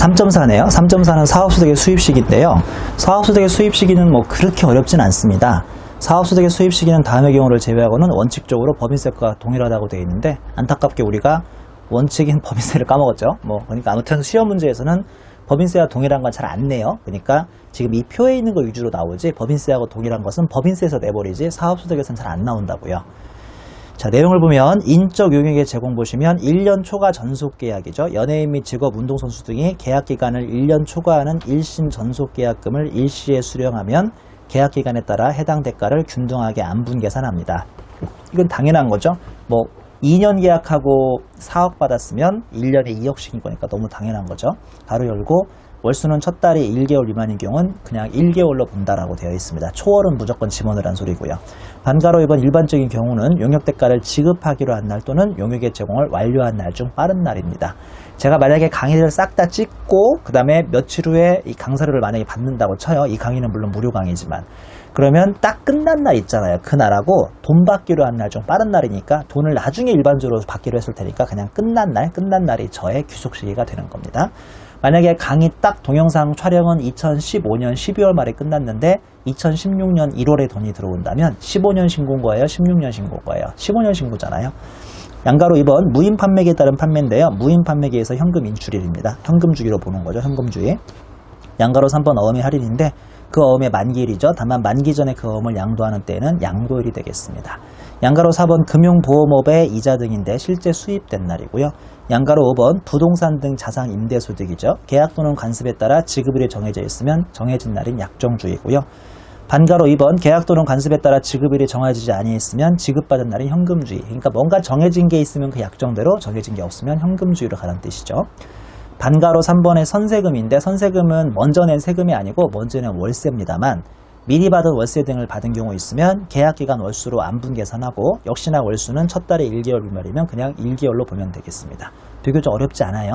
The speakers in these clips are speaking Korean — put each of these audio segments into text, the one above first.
3.4네요. 3.4는 사업소득의 수입시기인데요. 사업소득의 수입시기는 뭐 그렇게 어렵진 않습니다. 사업소득의 수입시기는 다음의 경우를 제외하고는 원칙적으로 법인세과 동일하다고 되어 있는데, 안타깝게 우리가 원칙인 법인세를 까먹었죠. 그러니까 아무튼 시험 문제에서는 법인세와 동일한 건 잘 안 내요. 그러니까 지금 이 표에 있는 거 위주로 나오지, 법인세하고 동일한 것은 법인세에서 내버리지 사업소득에서는 잘 안 나온다고요. 자, 내용을 보면 인적 용역의 제공 보시면 1년 초과 전속 계약이죠. 연예인 및 직업 운동선수 등이 계약 기간을 1년 초과하는 일신 전속 계약금을 일시에 수령하면 계약 기간에 따라 해당 대가를 균등하게 안분 계산합니다. 이건 당연한 거죠. 2년 계약하고 4억 받았으면 1년에 2억씩인 거니까 너무 당연한 거죠. 가로 열고 월수는 첫 달이 1개월 미만인 경우는 그냥 1개월로 본다라고 되어 있습니다. 초월은 무조건 지원을 소리고요. 반가로 2번 일반적인 경우는 용역 대가를 지급하기로 한 날 또는 용역의 제공을 완료한 날 중 빠른 날입니다. 제가 만약에 강의를 싹 다 찍고 그 다음에 며칠 후에 이 강사료를 만약에 받는다고 쳐요. 이 강의는 물론 무료 강의지만, 그러면 딱 끝난 날 있잖아요. 그날하고 돈 받기로 한 날 좀 빠른 날이니까 돈을 나중에 일반적으로 받기로 했을 테니까 그냥 끝난 날이 저의 귀속 시기가 되는 겁니다. 만약에 강의 딱 동영상 촬영은 2015년 12월 말에 끝났는데 2016년 1월에 돈이 들어온다면 15년 신고인 거예요? 16년 신고인 거예요? 15년 신고잖아요. 양가로 2번 무인 판매기에 따른 판매인데요. 무인 판매기에서 현금 인출일입니다. 현금 주기로 보는 거죠. 현금 주기. 양가로 3번 어음의 할인인데 그 어음의 만기일이죠. 다만 만기 전에 그 어음을 양도하는 때에는 양도일이 되겠습니다. 양가로 4번 금융보험업의 이자 등인데 실제 수입된 날이고요. 양가로 5번 부동산 등 자산 임대소득이죠. 계약 또는 관습에 따라 지급일이 정해져 있으면 정해진 날인 약정주의고요. 반가로 2번 계약 또는 관습에 따라 지급일이 정해지지 아니했으면 지급받은 날인 현금주의. 그러니까 뭔가 정해진 게 있으면 그 약정대로, 정해진 게 없으면 현금주의로 가는 뜻이죠. 반가로 3번의 선세금인데, 선세금은 먼저 낸 세금이 아니고 먼저 낸 월세입니다만, 미리 받은 월세 등을 받은 경우 있으면 계약기간 월수로 안분 계산하고, 역시나 월수는 첫 달에 1개월 미만이면 그냥 1개월로 보면 되겠습니다. 비교적 어렵지 않아요.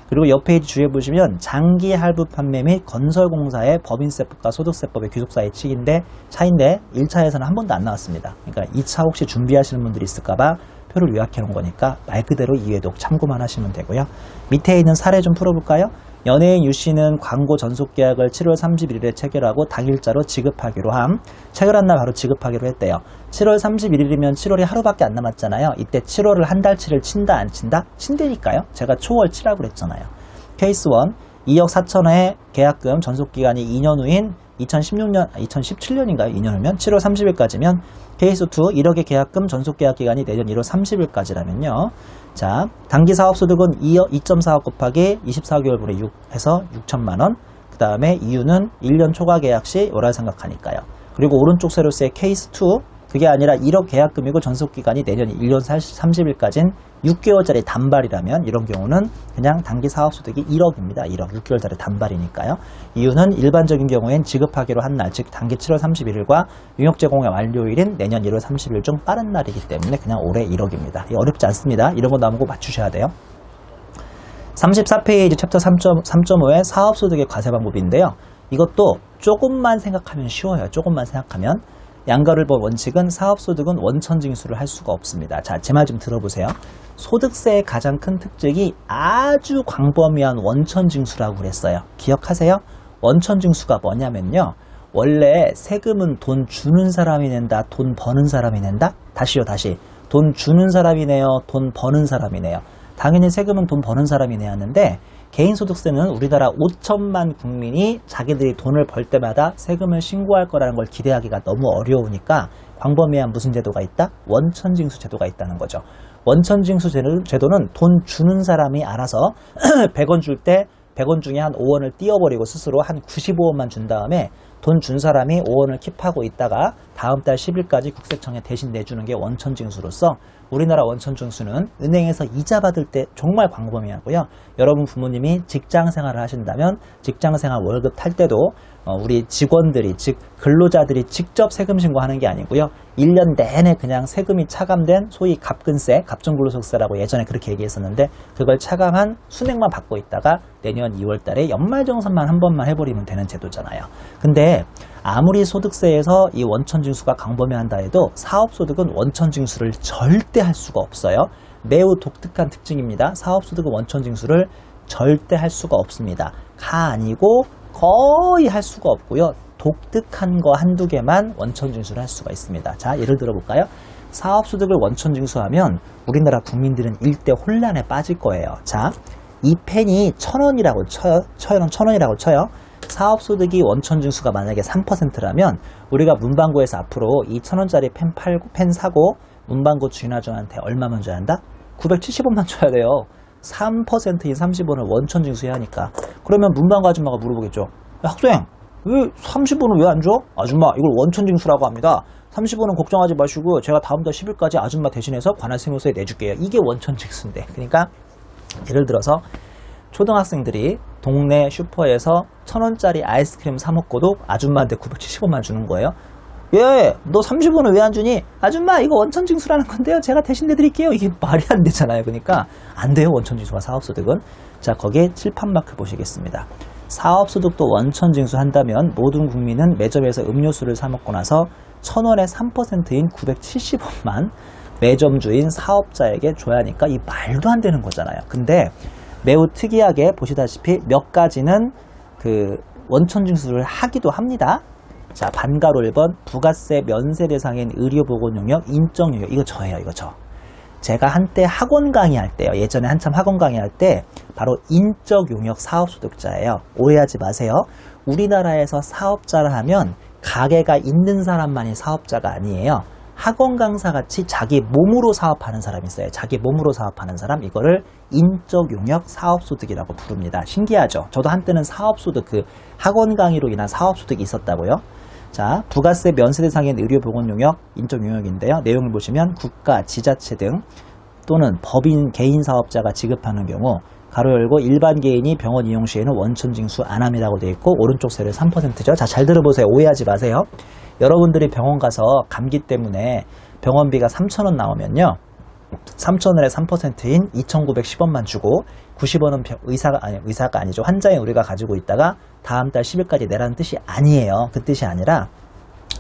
그리고 옆 페이지 주의해 보시면 장기 할부 판매 및 건설공사의 법인세법과 소득세법의 귀속 사이 차이인데 1차에서는 한 번도 안 나왔습니다. 그러니까 2차 혹시 준비하시는 분들이 있을까봐 표를 요약해 놓은 거니까 말 그대로 이해독 참고만 하시면 되고요. 밑에 있는 사례 좀 풀어볼까요? 연예인 유씨는 광고 전속 계약을 7월 31일에 체결하고 당일자로 지급하기로 함. 체결한 날 바로 지급하기로 했대요. 7월 31일이면 7월이 하루밖에 안 남았잖아요. 이때 7월을 한 달치를 친다 안 친다? 친다니까요. 제가 초월 치라고 그랬잖아요. 케이스 1, 2억 4천원의 계약금 전속기간이 2년 후인 2017년인가요? 2년 후면 7월 30일까지면 케이스 2, 1억의 계약금 전속계약기간이 내년 1월 30일까지라면요. 자, 단기사업소득은 2.4억 곱하기 24개월분의 6 해서 6천만원. 그 다음에 이유는 1년 초과 계약 시 요라 생각하니까요. 그리고 오른쪽 세로스의 케이스 2, 그게 아니라 1억 계약금이고 전속기간이 내년 1년 30일까지는 6개월짜리 단발이라면 이런 경우는 그냥 단기사업소득이 1억입니다. 1억, 6개월짜리 단발이니까요. 이유는 일반적인 경우엔 지급하기로 한 날, 즉 단기 7월 31일과 용역 제공의 완료일인 내년 1월 30일 중 빠른 날이기 때문에 그냥 올해 1억입니다. 어렵지 않습니다. 이런 거 나오고 맞추셔야 돼요. 34페이지 챕터 3.5의 사업소득의 과세 방법인데요. 이것도 조금만 생각하면 쉬워요. 조금만 생각하면. 양가를 본 원칙은 사업소득은 원천징수를 할 수가 없습니다. 자, 제 말 좀 들어보세요. 소득세의 가장 큰 특징이 아주 광범위한 원천징수라고 그랬어요. 기억하세요? 원천징수가 뭐냐면요. 원래 세금은 돈 주는 사람이 낸다, 돈 버는 사람이 낸다? 다시. 돈 주는 사람이 내요, 돈 버는 사람이 내요. 당연히 세금은 돈 버는 사람이 내야 하는데, 개인소득세는 우리나라 5천만 국민이 자기들이 돈을 벌 때마다 세금을 신고할 거라는 걸 기대하기가 너무 어려우니까 광범위한 무슨 제도가 있다? 원천징수 제도가 있다는 거죠. 원천징수 제도는 돈 주는 사람이 알아서 100원 줄 때 100원 중에 한 5원을 띄워버리고 스스로 한 95원만 준 다음에 돈 준 사람이 5원을 킵하고 있다가 다음 달 10일까지 국세청에 대신 내주는 게 원천징수로서, 우리나라 원천징수는 은행에서 이자 받을 때 정말 광범위하고요. 여러분 부모님이 직장생활을 하신다면 직장생활 월급 탈 때도 우리 직원들이, 즉 근로자들이 직접 세금 신고하는 게 아니고요. 1년 내내 그냥 세금이 차감된 소위 갑근세, 갑종근로소득세라고 예전에 그렇게 얘기했었는데, 그걸 차감한 순액만 받고 있다가 내년 2월 달에 연말정산만 한 번만 해버리면 되는 제도잖아요. 근데 아무리 소득세에서 이 원천징수가 광범위한다 해도 사업소득은 원천징수를 절대 할 수가 없어요. 매우 독특한 특징입니다. 사업소득은 원천징수를 절대 할 수가 없습니다. 가 아니고 거의 할 수가 없고요. 독특한 거 한두 개만 원천징수를 할 수가 있습니다. 자, 예를 들어 볼까요? 사업소득을 원천징수하면 우리나라 국민들은 일대 혼란에 빠질 거예요. 자, 이 펜이 1,000원이라고 쳐요. 1,000원이라고 쳐요. 사업소득이 원천징수가 만약에 3%라면 우리가 문방구에서 앞으로 이 1,000원짜리 펜 사고 문방구 주인아줌마한테 얼마만 줘야 한다? 970원만 줘야 돼요. 3%인 30원을 원천징수해야 하니까. 그러면 문방구 아줌마가 물어보겠죠. 야, 학생, 왜 30원은 왜 안 줘? 아줌마, 이걸 원천징수라고 합니다. 30원은 걱정하지 마시고 제가 다음 달 10일까지 아줌마 대신해서 관할세무서에 내줄게요. 이게 원천징수인데. 그러니까 예를 들어서 초등학생들이 동네 슈퍼에서 1,000원짜리 아이스크림 사 먹고도 아줌마한테 970원만 주는 거예요. 예, 너 30원을 왜 안 주니? 아줌마, 이거 원천징수라는 건데요. 제가 대신 내드릴게요. 이게 말이 안 되잖아요. 그러니까 안 돼요. 원천징수와 사업소득은. 자, 거기에 칠판마크 보시겠습니다. 사업소득도 원천징수 한다면 모든 국민은 매점에서 음료수를 사 먹고 나서 1,000원의 3%인 970원만 매점주인 사업자에게 줘야 하니까 이 말도 안 되는 거잖아요. 근데 매우 특이하게 보시다시피 몇 가지는 그 원천징수를 하기도 합니다. 자, 반가로 1번 부가세 면세 대상인 의료보건 용역, 인적 용역. 이거 저예요. 이거 저. 제가 한때 학원 강의할 때요. 예전에 한참 학원 강의할 때 바로 인적 용역 사업소득자예요. 오해하지 마세요. 우리나라에서 사업자라 하면 가게가 있는 사람만이 사업자가 아니에요. 학원 강사같이 자기 몸으로 사업하는 사람이 있어요. 자기 몸으로 사업하는 사람, 이거를 인적 용역 사업소득이라고 부릅니다. 신기하죠? 저도 한때는 사업소득, 그 학원 강의로 인한 사업소득이 있었다고요. 자, 부가세 면세 대상인 의료보건용역, 인적용역인데요. 내용을 보시면 국가, 지자체 등 또는 법인, 개인 사업자가 지급하는 경우 가로 열고 일반 개인이 병원 이용 시에는 원천징수 안 함이라고 되어 있고 오른쪽 세율 3%죠. 자, 잘 들어보세요. 오해하지 마세요. 여러분들이 병원 가서 감기 때문에 병원비가 3,000원 나오면요. 3,000원에 3%인 2,910원만 주고 90원은 의사가 아니죠. 환자인 우리가 가지고 있다가 다음 달 10일까지 내라는 뜻이 아니에요. 그 뜻이 아니라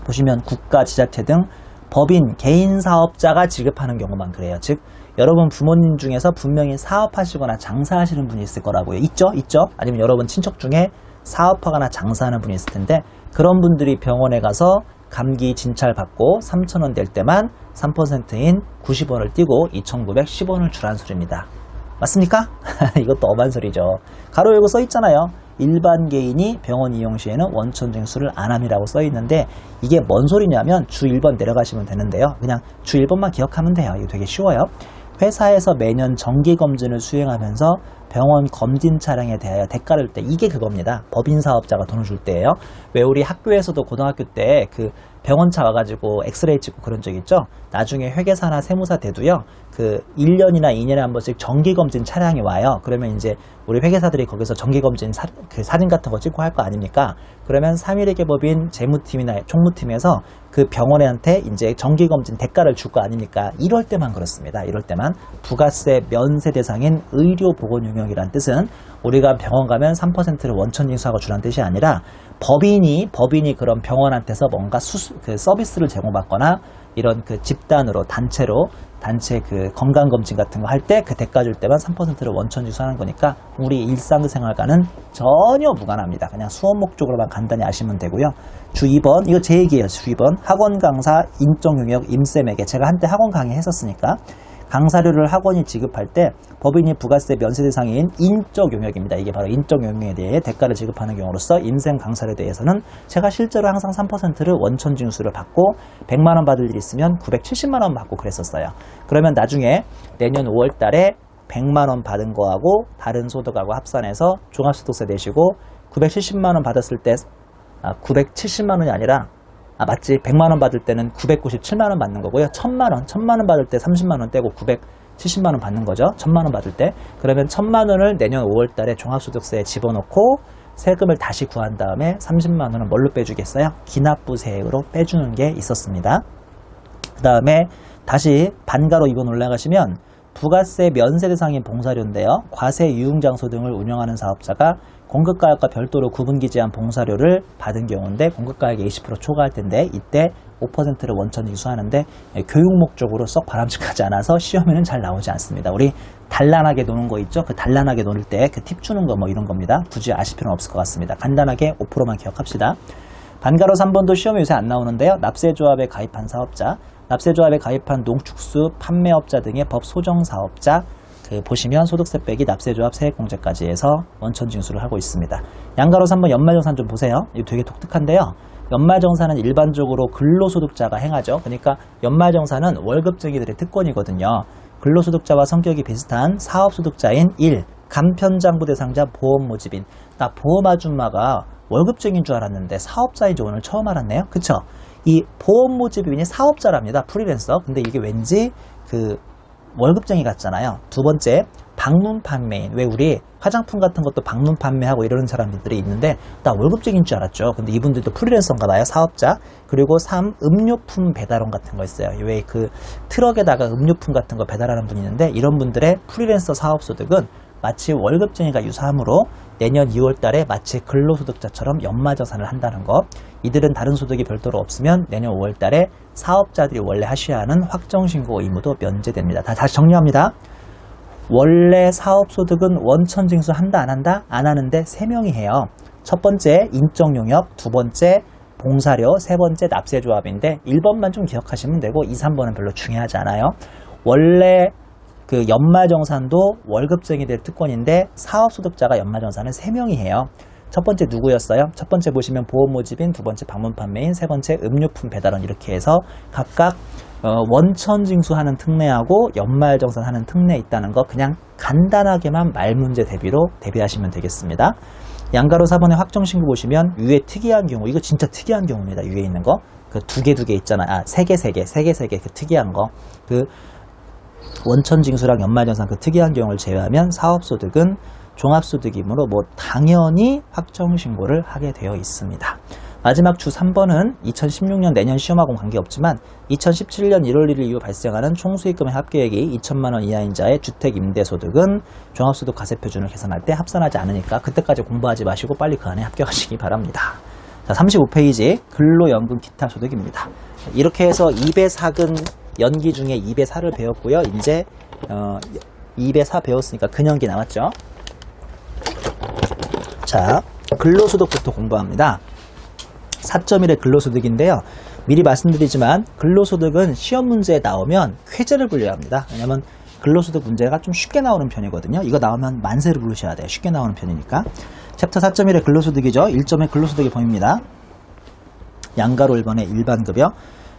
보시면 국가, 지자체 등 법인, 개인 사업자가 지급하는 경우만 그래요. 즉 여러분 부모님 중에서 분명히 사업하시거나 장사하시는 분이 있을 거라고요. 있죠? 아니면 여러분 친척 중에 사업하거나 장사하는 분이 있을 텐데 그런 분들이 병원에 가서 감기 진찰 받고 3,000원 될 때만 3%인 90원을 띄고 2,910원을 주라는 소리입니다. 맞습니까? 이것도 엄한 소리죠. 가로 열고 써 있잖아요. 일반 개인이 병원 이용 시에는 원천징수를 안 함이라고 써 있는데 이게 뭔 소리냐면 주 1번 내려가시면 되는데요. 그냥 주 1번만 기억하면 돼요. 이거 되게 쉬워요. 회사에서 매년 정기검진을 수행하면서 병원 검진 차량에 대하여 대가를 때 이게 그겁니다. 법인 사업자가 돈을 줄 때예요. 왜 우리 학교에서도 고등학교 때 그 병원차 와가지고 엑스레이 찍고 그런 적 있죠? 나중에 회계사나 세무사 돼도요. 그 1년이나 2년에 한 번씩 정기검진 차량이 와요. 그러면 이제 우리 회계사들이 거기서 정기검진 그 사진 같은 거 찍고 할 거 아닙니까? 그러면 3일회계 법인 재무팀이나 총무팀에서 그 병원한테 이제 정기검진 대가를 줄 거 아닙니까? 이럴 때만 그렇습니다. 이럴 때만 부가세 면세 대상인 의료보건용역이란 뜻은 우리가 병원 가면 3%를 원천징수하고 주라는 뜻이 아니라 법인이 그런 병원한테서 뭔가 그 서비스를 제공받거나 이런 그 집단으로 단체 그 건강검진 같은 거 할 때 그 대가 줄 때만 3%를 원천징수하는 거니까 우리 일상생활과는 전혀 무관합니다. 그냥 수업 목적으로만 간단히 아시면 되고요. 주 2번, 이거 제 얘기예요. 주 2번, 학원 강사 인적용역 임쌤에게 제가 한때 학원 강의 했었으니까 강사료를 학원이 지급할 때 법인이 부가세 면세 대상인 인적 용역입니다. 이게 바로 인적 용역에 대해 대가를 지급하는 경우로서 임생 강사료에 대해서는 제가 실제로 항상 3%를 원천 징수를 받고 100만 원 받을 일 있으면 970만 원 받고 그랬었어요. 그러면 나중에 내년 5월 달에 100만 원 받은 거하고 다른 소득하고 합산해서 종합소득세 내시고 970만 원 받았을 때 970만 원이 아니라 맞지. 100만 원 받을 때는 997만 원 받는 거고요. 1000만 원 받을 때 30만 원 떼고 970만 원 받는 거죠. 1000만 원 받을 때. 그러면 1000만 원을 내년 5월 달에 종합소득세에 집어넣고 세금을 다시 구한 다음에 30만 원은 뭘로 빼주겠어요? 기납부세액으로 빼주는 게 있었습니다. 그 다음에 다시 반가로 2번 올라가시면 부가세 면세 대상인 봉사료인데요. 과세 유흥장소 등을 운영하는 사업자가 공급가액과 별도로 구분기재한 봉사료를 받은 경우인데 공급가액의 20% 초과할 텐데 이때 5%를 원천징수 하는데 교육 목적으로 썩 바람직하지 않아서 시험에는 잘 나오지 않습니다. 우리 단란하게 노는 거 있죠? 그 단란하게 노는 때 그 팁 주는 거 뭐 이런 겁니다. 굳이 아실 필요는 없을 것 같습니다. 간단하게 5%만 기억합시다. 반가로 3번도 시험에 요새 안 나오는데요. 납세조합에 가입한 사업자, 납세조합에 가입한 농축수 판매업자 등의 법 소정사업자, 보시면 소득세 빼기 납세조합 세액공제까지 해서 원천징수를 하고 있습니다. 양가로 3번 연말정산 좀 보세요. 이거 되게 독특한데요. 연말정산은 일반적으로 근로소득자가 행하죠. 그러니까 연말정산은 월급쟁이들의 특권이거든요. 근로소득자와 성격이 비슷한 사업소득자인 1. 간편장부 대상자 보험 모집인. 나 보험 아줌마가 월급쟁이인 줄 알았는데 사업자인지 오늘 처음 알았네요. 그쵸? 이 보험 모집인이 사업자랍니다. 프리랜서. 근데 이게 왠지 월급쟁이 같잖아요. 두 번째, 방문 판매인. 왜 우리 화장품 같은 것도 방문 판매하고 이러는 사람들이 있는데 나 월급쟁이인 줄 알았죠. 근데 이분들도 프리랜서인가 봐요. 사업자. 그리고 3, 음료품 배달원 같은 거 있어요. 왜 트럭에다가 음료품 같은 거 배달하는 분이 있는데 이런 분들의 프리랜서 사업소득은 마치 월급쟁이가 유사하므로 내년 2월 달에 마치 근로소득자처럼 연말정산을 한다는 것. 이들은 다른 소득이 별도로 없으면 내년 5월 달에 사업자들이 원래 하셔야 하는 확정신고 의무도 면제됩니다. 다시 정리합니다. 원래 사업소득은 원천징수 한다 안 한다? 안 하는데 3명이 해요. 첫 번째 인적용역, 두 번째 봉사료, 세 번째 납세조합인데 1번만 좀 기억하시면 되고 2, 3번은 별로 중요하지 않아요. 원래 연말정산도 월급쟁이들 특권인데 사업소득자가 연말정산은 3명이 해요. 첫 번째 누구였어요? 첫 번째 보시면 보험 모집인, 두 번째 방문 판매인, 세 번째 음료품 배달원 이렇게 해서 각각 원천징수하는 특례하고 연말정산하는 특례 있다는 거 그냥 간단하게만 말문제 대비로 대비하시면 되겠습니다. 양가로 4번의 확정신고 보시면 위에 특이한 경우, 이거 진짜 특이한 경우입니다. 위에 있는 거. 두 개 있잖아요. 세 개 그 특이한 거. 원천징수랑 연말정산 그 특이한 경우를 제외하면 사업소득은 종합소득이므로 당연히 확정신고를 하게 되어 있습니다. 마지막 주 3번은 2016년 내년 시험하고는 관계없지만 2017년 1월 1일 이후 발생하는 총수익금의 합계액이 2천만 원 이하인 자의 주택임대소득은 종합소득 과세표준을 계산할 때 합산하지 않으니까 그때까지 공부하지 마시고 빨리 그 안에 합격하시기 바랍니다. 자, 35페이지 근로연금 기타 소득입니다. 이렇게 해서 2배 4근 연기 중에 2배 4를 배웠고요. 이제 2배 4 배웠으니까 근연기 남았죠. 자, 근로소득부터 공부합니다. 4.1의 근로소득인데요. 미리 말씀드리지만 근로소득은 시험 문제에 나오면 쾌제를 불려야 합니다. 왜냐면 근로소득 문제가 좀 쉽게 나오는 편이거든요. 이거 나오면 만세를 부르셔야 돼요. 쉽게 나오는 편이니까. 챕터 4.1의 근로소득이죠. 1점의 근로소득이 보입니다. 양가로 1번의 일반급여,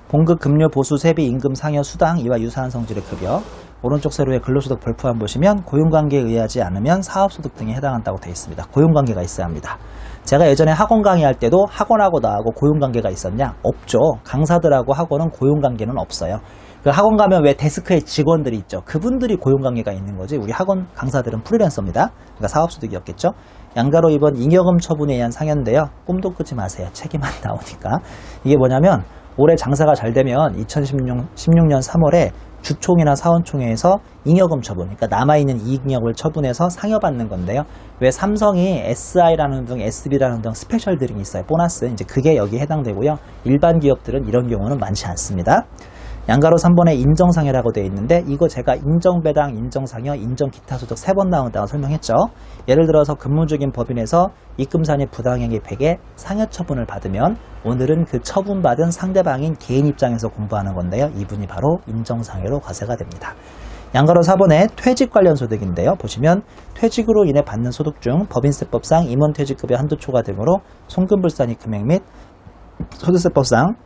봉급, 급료, 보수, 세비, 임금, 상여, 수당, 이와 유사한 성질의 급여. 오른쪽 세로의 근로소득 별표안 보시면 고용관계에 의하지 않으면 사업소득 등에 해당한다고 되어 있습니다. 고용관계가 있어야 합니다. 제가 예전에 학원 강의할 때도 학원하고 나하고 고용관계가 있었냐? 없죠. 강사들하고 학원은 고용관계는 없어요. 그 학원 가면 왜 데스크에 직원들이 있죠. 그분들이 고용관계가 있는 거지 우리 학원 강사들은 프리랜서입니다. 그러니까 사업소득이었겠죠. 양가로 2번 잉여금 처분에 의한 상여인데요. 꿈도 꾸지 마세요. 책임만 나오니까. 이게 뭐냐면 올해 장사가 잘 되면 2016년 3월에 주총이나 사원총회에서 잉여금 처분, 그러니까 남아있는 이익잉여금을 처분해서 상여받는 건데요. 왜 삼성이 SI라는 등 SB라는 등 스페셜 드링이 있어요. 보너스. 이제 그게 여기에 해당되고요. 일반 기업들은 이런 경우는 많지 않습니다. 양가로 3번에 인정상여라고 되어 있는데 이거 제가 인정배당, 인정상여, 인정기타소득 3번 나온다고 설명했죠. 예를 들어서 근무 중인 법인에서 입금산이 부당행위 획에 상여 처분을 받으면 오늘은 그 처분받은 상대방인 개인 입장에서 공부하는 건데요. 이분이 바로 인정상여로 과세가 됩니다. 양가로 4번에 퇴직 관련 소득인데요. 보시면 퇴직으로 인해 받는 소득 중 법인세법상 임원퇴직급여 한도 초과 등으로 송금불산이 금액 및 소득세법상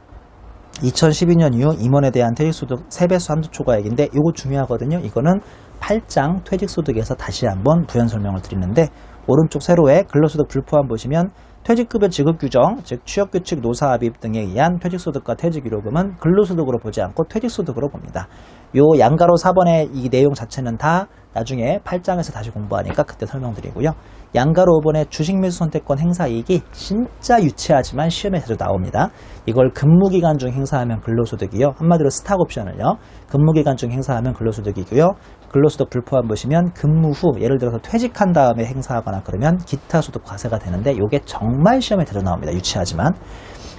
2012년 이후 임원에 대한 퇴직소득 3배수 한도 초과액인데 이거 중요하거든요. 이거는 8장 퇴직소득에서 다시 한번 부연 설명을 드리는데 오른쪽 세로에 근로소득 불포함 보시면 퇴직급여 지급 규정, 즉 취업규칙, 노사합의 등에 의한 퇴직소득과 퇴직위로금은 근로소득으로 보지 않고 퇴직소득으로 봅니다. 요 양가로 4번의 이 내용 자체는 다 나중에 8장에서 다시 공부하니까 그때 설명드리고요. 양가로 5번의 주식매수 선택권 행사이익이 진짜 유치하지만 시험에 자주 나옵니다. 이걸 근무기간 중 행사하면 근로소득이요. 한마디로 스탁옵션을요. 근무기간 중 행사하면 근로소득이고요. 근로소득 불포함 보시면 근무 후 예를 들어서 퇴직한 다음에 행사하거나 그러면 기타 소득 과세가 되는데 이게 정말 시험에 자주 나옵니다. 유치하지만.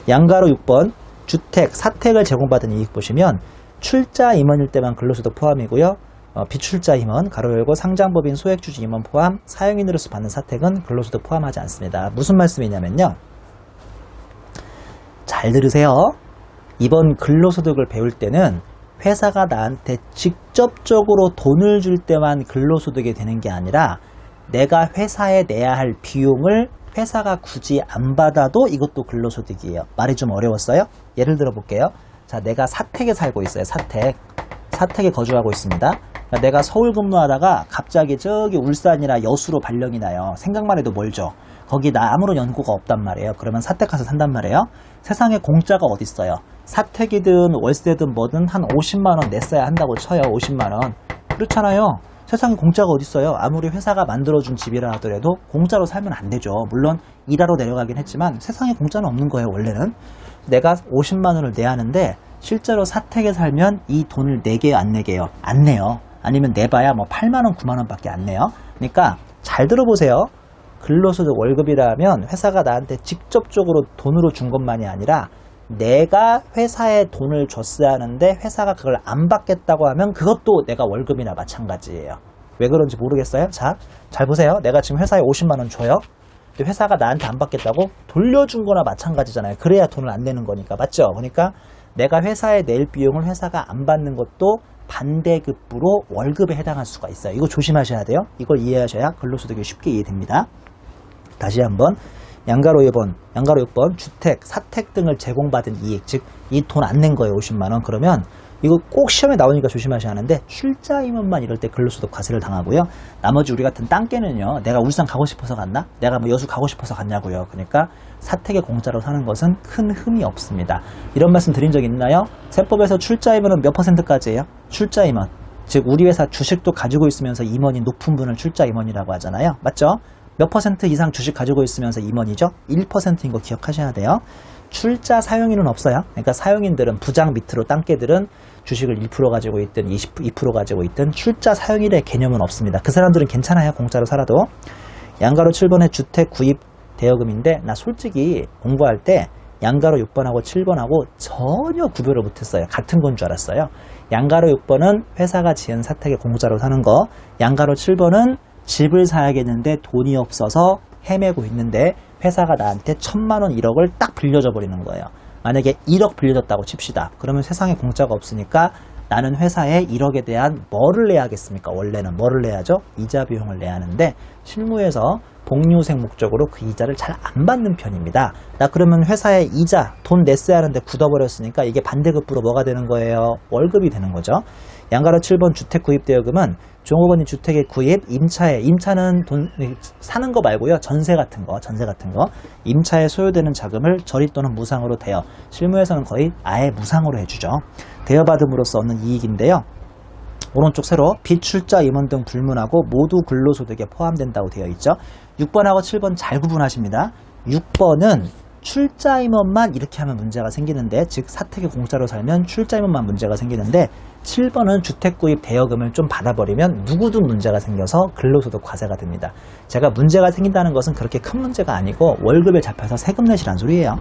양가로 6번 주택, 사택을 제공받은 이익 보시면 출자 임원일 때만 근로소득 포함이고요. 비출자 임원, 가로 열고 상장법인 소액주주 임원 포함, 사용인으로서 받는 사택은 근로소득 포함하지 않습니다. 무슨 말씀이냐면요. 잘 들으세요. 이번 근로소득을 배울 때는 회사가 나한테 직접적으로 돈을 줄 때만 근로소득이 되는 게 아니라 내가 회사에 내야 할 비용을 회사가 굳이 안 받아도 이것도 근로소득이에요. 말이 좀 어려웠어요? 예를 들어 볼게요. 자, 내가 사택에 살고 있어요. 사택에 거주하고 있습니다. 내가 서울 근무하다가 갑자기 저기 울산이나 여수로 발령이 나요. 생각만 해도 멀죠. 거기 나 아무런 연고가 없단 말이에요. 그러면 사택 가서 산단 말이에요. 세상에 공짜가 어딨어요. 사택이든 월세든 뭐든 한 50만원 냈어야 한다고 쳐요. 50만원. 그렇잖아요. 세상에 공짜가 어딨어요. 아무리 회사가 만들어준 집이라 하더라도 공짜로 살면 안 되죠. 물론 일하러 내려가긴 했지만 세상에 공짜는 없는 거예요. 원래는. 내가 50만원을 내야 하는데 실제로 사택에 살면 이 돈을 내게요, 안 내게요? 안 내요. 아니면 내봐야 뭐 8만원, 9만원밖에 안 내요. 그러니까 잘 들어보세요. 근로소득 월급이라면 회사가 나한테 직접적으로 돈으로 준 것만이 아니라 내가 회사에 돈을 줬어야 하는데 회사가 그걸 안 받겠다고 하면 그것도 내가 월급이나 마찬가지예요. 왜 그런지 모르겠어요? 자, 잘 보세요. 내가 지금 회사에 50만원 줘요. 근데 회사가 나한테 안 받겠다고 돌려준 거나 마찬가지잖아요. 그래야 돈을 안 내는 거니까. 맞죠? 그러니까 내가 회사에 낼 비용을 회사가 안 받는 것도 반대급부로 월급에 해당할 수가 있어요. 이거 조심하셔야 돼요. 이걸 이해하셔야 근로소득이 쉽게 이해됩니다. 다시 한번 양가로 6번 주택, 사택 등을 제공받은 이익, 즉 이 돈 안 낸 거예요. 50만원. 그러면 이거 꼭 시험에 나오니까 조심하셔야 하는데 출자 임원만 이럴 때 근로소득 과세를 당하고요. 나머지 우리 같은 땅개는요. 내가 울산 가고 싶어서 갔나? 내가 뭐 여수 가고 싶어서 갔냐고요. 그러니까 사택에 공짜로 사는 것은 큰 흠이 없습니다. 이런 말씀 드린 적 있나요? 세법에서 출자 임원은 몇 %까지예요? 출자 임원. 즉 우리 회사 주식도 가지고 있으면서 임원이 높은 분을 출자 임원이라고 하잖아요. 맞죠? 몇 % 이상 주식 가지고 있으면서 임원이죠? 1%인 거 기억하셔야 돼요. 출자 사용인은 없어요. 그러니까 사용인들은 부장 밑으로 땅개들은 주식을 1% 가지고 있든 2% 가지고 있든 출자 사용인의 개념은 없습니다. 그 사람들은 괜찮아요. 공짜로 살아도. 양가로 7번의 주택 구입 대여금인데 나 솔직히 공부할 때 양가로 6번하고 7번하고 전혀 구별을 못했어요. 같은 건 줄 알았어요. 양가로 6번은 회사가 지은 사택에 공짜로 사는 거, 양가로 7번은 집을 사야겠는데 돈이 없어서 헤매고 있는데 회사가 나한테 1000만원 1억을 딱 빌려줘 버리는 거예요. 만약에 1억 빌려줬다고 칩시다. 그러면 세상에 공짜가 없으니까 나는 회사에 1억에 대한 뭐를 내야겠습니까? 원래는 뭐를 내야죠? 이자 비용을 내야 하는데 실무에서 복리후생 목적으로 그 이자를 잘 안 받는 편입니다. 나 그러면 회사에 이자, 돈 냈어야 하는데 굳어버렸으니까 이게 반대급부로 뭐가 되는 거예요? 월급이 되는 거죠. 양가로 7번 주택 구입 대여금은 종업원이 주택의 구입, 임차는 돈 사는 거 말고요. 전세 같은 거. 임차에 소요되는 자금을 저리 또는 무상으로 대여. 실무에서는 거의 아예 무상으로 해주죠. 대여받음으로써 얻는 이익인데요. 오른쪽 세로 비출자 임원 등 불문하고 모두 근로소득에 포함된다고 되어 있죠. 6번하고 7번 잘 구분하십니다. 6번은 출자 임원만 이렇게 하면 문제가 생기는데, 즉 사택에 공짜로 살면 출자 임원만 문제가 생기는데, 7번은 주택 구입 대여금을 좀 받아버리면 누구든 문제가 생겨서 근로소득 과세가 됩니다. 제가 문제가 생긴다는 것은 그렇게 큰 문제가 아니고 월급에 잡혀서 세금 내시란 소리예요.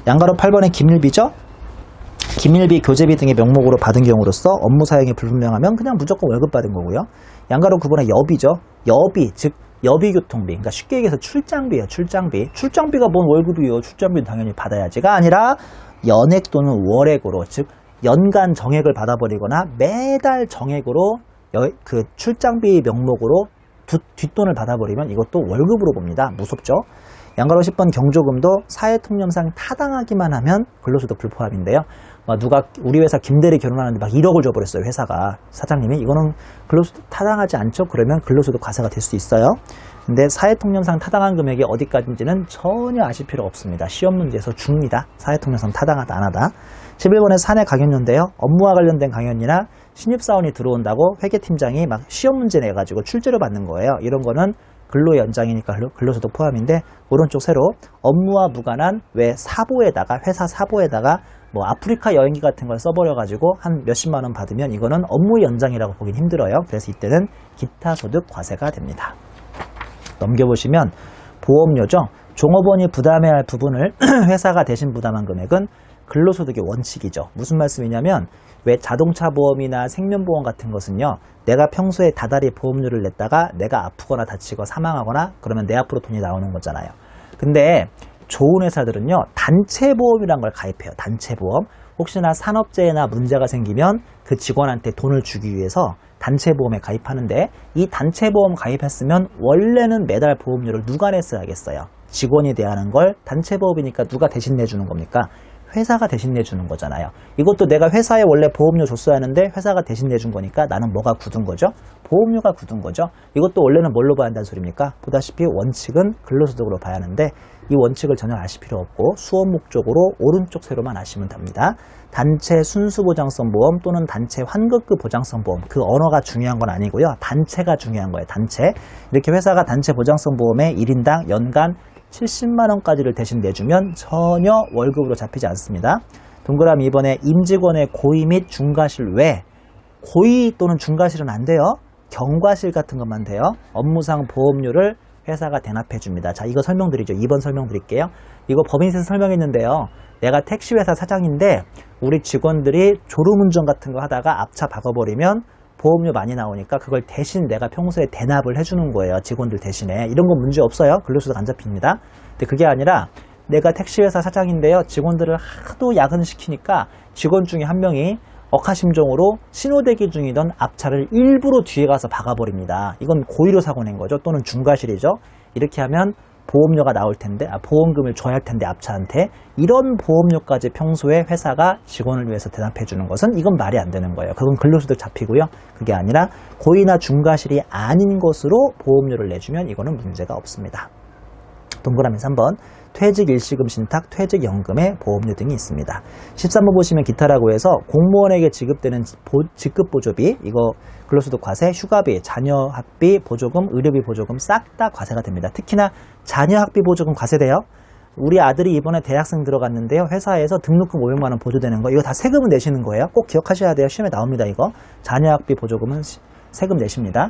양가로 8번의 기밀비죠. 기밀비, 교재비 등의 명목으로 받은 경우로서 업무 사용이 불분명하면 그냥 무조건 월급 받은 거고요. 양가로 9번의 여비죠. 여비, 즉 여비교통비, 그러니까 쉽게 얘기해서 출장비예요. 출장비가 뭔 월급이에요. 출장비는 당연히 받아야지가 아니라 연액 또는 월액으로, 즉 연간 정액을 받아버리거나 매달 정액으로 그 출장비 명목으로 뒷돈을 받아버리면 이것도 월급으로 봅니다. 무섭죠? 양가로 10번 경조금도 사회통념상 타당하기만 하면 근로소득 불포함인데요. 누가 우리 회사 김대리 결혼하는데 막 1억을 줘버렸어요. 회사가. 사장님이. 이거는 근로소득 타당하지 않죠? 그러면 근로소득 과세가 될 수 있어요. 근데 사회통념상 타당한 금액이 어디까지인지는 전혀 아실 필요 없습니다. 시험 문제에서 줍니다. 사회통념상 타당하다 안 하다. 11번에 사내 강연료인데요. 업무와 관련된 강연이나 신입사원이 들어온다고 회계팀장이 막 시험 문제 내가지고 출제료 받는 거예요. 이런 거는 근로 연장이니까 근로소득 포함인데, 오른쪽 세로 업무와 무관한 회사 사보에다가 뭐 아프리카 여행기 같은 걸 써버려가지고 한 몇십만 원 받으면 이거는 업무 연장이라고 보긴 힘들어요. 그래서 이때는 기타 소득 과세가 됩니다. 넘겨보시면 보험료죠. 종업원이 부담해야 할 부분을 회사가 대신 부담한 금액은 근로소득의 원칙이죠. 무슨 말씀이냐면 왜 자동차 보험이나 생명보험 같은 것은요, 내가 평소에 다달이 보험료를 냈다가 내가 아프거나 다치고 사망하거나 그러면 내 앞으로 돈이 나오는 거잖아요. 근데 좋은 회사들은요, 단체보험이란 걸 가입해요. 단체보험. 혹시나 산업재해나 문제가 생기면 그 직원한테 돈을 주기 위해서 단체보험에 가입하는데, 이 단체보험 가입했으면 원래는 매달 보험료를 누가 냈어야겠어요? 직원이 대하는 걸 단체보험이니까 누가 대신 내주는 겁니까? 회사가 대신 내주는 거잖아요. 이것도 내가 회사에 원래 보험료 줬어야 하는데 회사가 대신 내준 거니까 나는 뭐가 굳은 거죠? 보험료가 굳은 거죠. 이것도 원래는 뭘로 봐야 한다는 소리입니까? 보다시피 원칙은 근로소득으로 봐야 하는데, 이 원칙을 전혀 아실 필요 없고 수업 목적으로 오른쪽 세로만 아시면 됩니다. 단체 순수보장성 보험 또는 단체 환급금 보장성 보험, 그 언어가 중요한 건 아니고요. 단체가 중요한 거예요. 단체. 이렇게 회사가 단체 보장성 보험에 1인당 연간 70만 원까지를 대신 내주면 전혀 월급으로 잡히지 않습니다. 동그라미 2번에 임직원의 고의 및 중과실 외, 고의 또는 중과실은 안 돼요. 경과실 같은 것만 돼요. 업무상 보험료를 회사가 대납해 줍니다. 자, 이거 설명드리죠. 2번 설명드릴게요. 이거 법인세에서 설명했는데요. 내가 택시회사 사장인데 우리 직원들이 졸음운전 같은 거 하다가 앞차 박아버리면 보험료 많이 나오니까 그걸 대신 내가 평소에 대납을 해주는 거예요. 직원들 대신에. 이런 건 문제 없어요. 근로소득 안 잡힙니다. 근데 그게 아니라 내가 택시회사 사장인데요. 직원들을 하도 야근시키니까 직원 중에 한 명이 억하심종으로 신호대기 중이던 앞차를 일부러 뒤에 가서 박아버립니다. 이건 고의로 사고 낸 거죠. 또는 중과실이죠. 이렇게 하면 보험료가 나올 텐데, 보험금을 줘야 할 텐데 앞차한테, 이런 보험료까지 평소에 회사가 직원을 위해서 대납해 주는 것은 이건 말이 안 되는 거예요. 그건 근로소득 잡히고요. 그게 아니라 고의나 중과실이 아닌 것으로 보험료를 내주면 이거는 문제가 없습니다. 동그라미 3번, 퇴직 일시금 신탁, 퇴직연금의 보험료 등이 있습니다. 13번 보시면 기타라고 해서 공무원에게 지급되는 직급보조비, 이거 근로소득 과세, 휴가비, 자녀학비 보조금, 의료비 보조금 싹 다 과세가 됩니다. 특히나 자녀학비 보조금 과세돼요. 우리 아들이 이번에 대학생 들어갔는데요. 회사에서 등록금 500만 원 보조되는 거, 이거 다 세금을 내시는 거예요. 꼭 기억하셔야 돼요. 시험에 나옵니다. 이거 자녀학비 보조금은 세금 내십니다.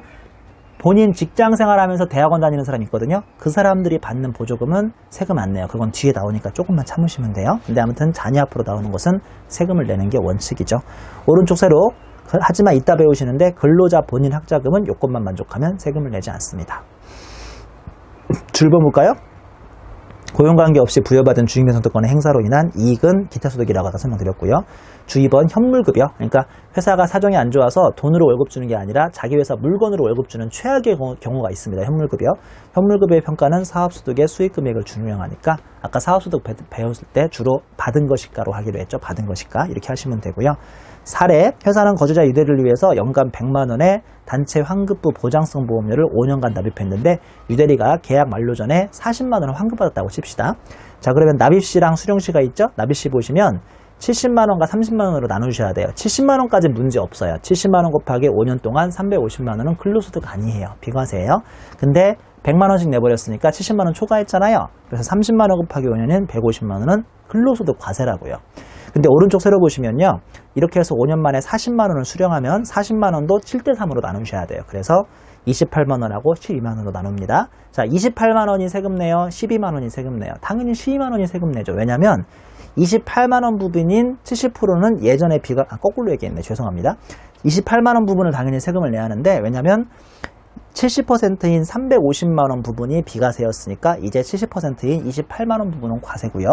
본인 직장 생활하면서 대학원 다니는 사람이 있거든요. 그 사람들이 받는 보조금은 세금 안 내요. 그건 뒤에 나오니까 조금만 참으시면 돼요. 근데 아무튼 자녀 앞으로 나오는 것은 세금을 내는 게 원칙이죠. 오른쪽 세로, 하지만 이따 배우시는데 근로자 본인 학자금은 요건만 만족하면 세금을 내지 않습니다. 줄번 볼까요? 고용관계 없이 부여받은 주임대 선택권의 행사로 인한 이익은 기타소득이라고 아까 설명드렸고요. 주 2번 현물급여, 그러니까 회사가 사정이 안 좋아서 돈으로 월급 주는 게 아니라 자기 회사 물건으로 월급 주는 최악의 경우가 있습니다. 현물급여. 현물급여의 평가는 사업소득의 수익금액을 준용하니까 아까 사업소득 배웠을 때 주로 받은 것일까로 하기로 했죠. 받은 것일까 이렇게 하시면 되고요. 사례, 회사는 거주자 유대를 위해서 연간 100만 원의 단체 환급부 보장성 보험료를 5년간 납입했는데 유대리가 계약 만료 전에 40만 원을 환급받았다고 칩시다. 자, 그러면 납입시랑 수령시가 있죠? 납입시 보시면 70만 원과 30만 원으로 나누셔야 돼요. 70만 원까지 문제 없어요. 70만 원 곱하기 5년 동안 350만 원은 근로소득 아니에요. 비과세예요. 근데 100만 원씩 내버렸으니까 70만 원 초과했잖아요. 그래서 30만 원 곱하기 5년은 150만 원은 근로소득 과세라고요. 근데 오른쪽 세로 보시면요. 이렇게 해서 5년 만에 40만 원을 수령하면 40만 원도 7대3으로 나누셔야 돼요. 그래서 28만 원하고 12만 원으로 나눕니다. 자, 28만 원이 세금 내요? 12만 원이 세금 내요? 당연히 12만 원이 세금 내죠. 왜냐면 28만 원 부분인 70%는 예전에 거꾸로 얘기했네. 죄송합니다. 28만 원 부분을 당연히 세금을 내야 하는데, 왜냐면 70%인 350만 원 부분이 비과세였으니까 이제 70%인 28만 원 부분은 과세고요.